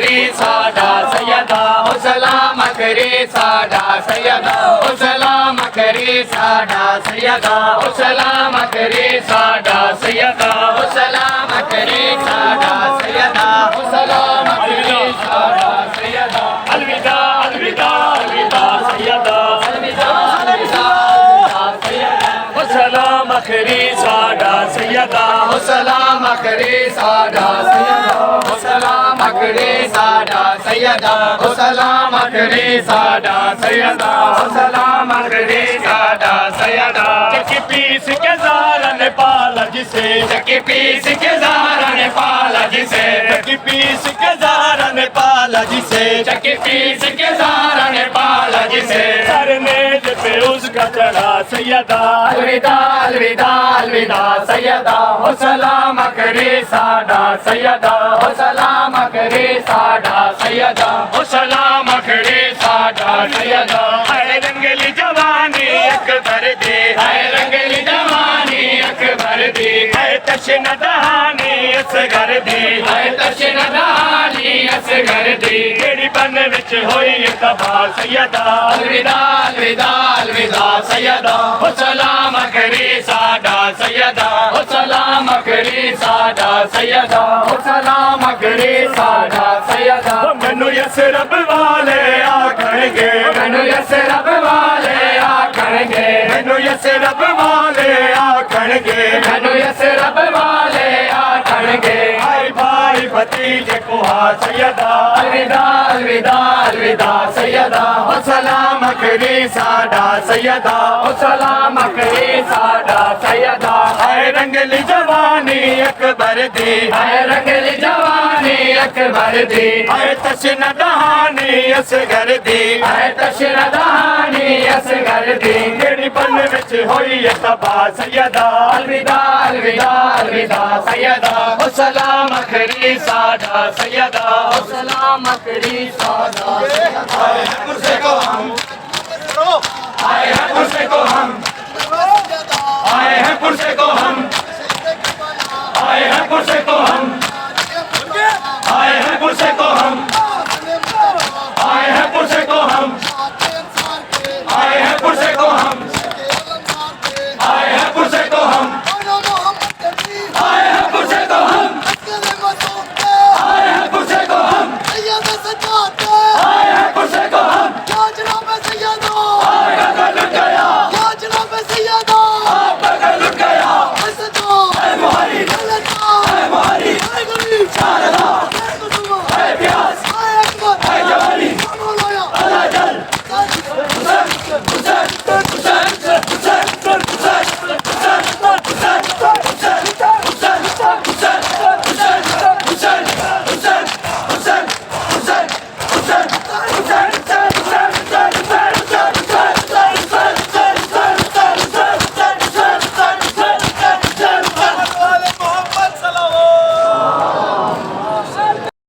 करी साडा सैयदा ओ सलाम करे साडा सैयदा ओ सलाम करे साडा सैयदा ओ सलाम करे साडा सैयदा ओ सलाम करे साडा सैयदा ओ सलाम करे साडा सैयदा अलविदा अलविदा अलविदा सैयदा अलविदा अलविदा सैयदा ओ सलाम करे साडा सैयदा ओ सलाम करे साडा सैयदा ओ सलाम करे साडा सैयदा ओ सलाम करे साडा सैयदा ओ सलाम करे साडा सैयदा चक्की पीस के ज़ारा ने पाला जिसे चक्की पीस के ज़ारा ने पाला जिसे चक्की पीस के ज़ारा ने पाला जिसे चक्की पीस के ज़ारा ने पाला जिसे सरने पे उसका चढ़ा सैयदा अलविदा अलविदा अलविदा सैयदा ओ सलाम करे साडा सैयदा ओ सलाम करे साडा सैयदा ओ सलाम करे साडा सैयदा है रंगली जवानी अकबर दे है रंगली जवानी अकबर दे है तशन दहानी असगर दे है तशन दहानी असगर दे केड़ी बन विच होई तबा सैयदा अलविदा अलविदा अलविदा सैयदा ओ सलाम करे साडा सैयदा ओ सलाम करे साडा सैयदा ओ सलाम करे साडा सैयदा मैनू यसरब वाले आखणगे मैनू यसरब वाले आखणगे मैनू यसरब वाले आखणगे मैनू यसरब वाले आखणगे भाई भाई भतीजे को हा सैयदा अलविदा अलविदा अलविदा सैयदा ओ सलाम करे साडा सैयदा ओ सलाम करे साडा सैयदा है रंगली जवानी अकबर दी है रंगली जवानी अकबर दी है तशन दहानी असगर दी है तशन दहानी असगर दी केड़ी बन विच होई तबा सैयदा अलविदा अलविदा अलविदा सैयदा ओ सलाम करे साडा सैयदा ओ सलाम करे साडा आए हैं पुरसे को हम आए हैं पुरसे को हम आए हैं पुरसे को हम आए हैं पुरसे को हम आए हैं पुरसे को हम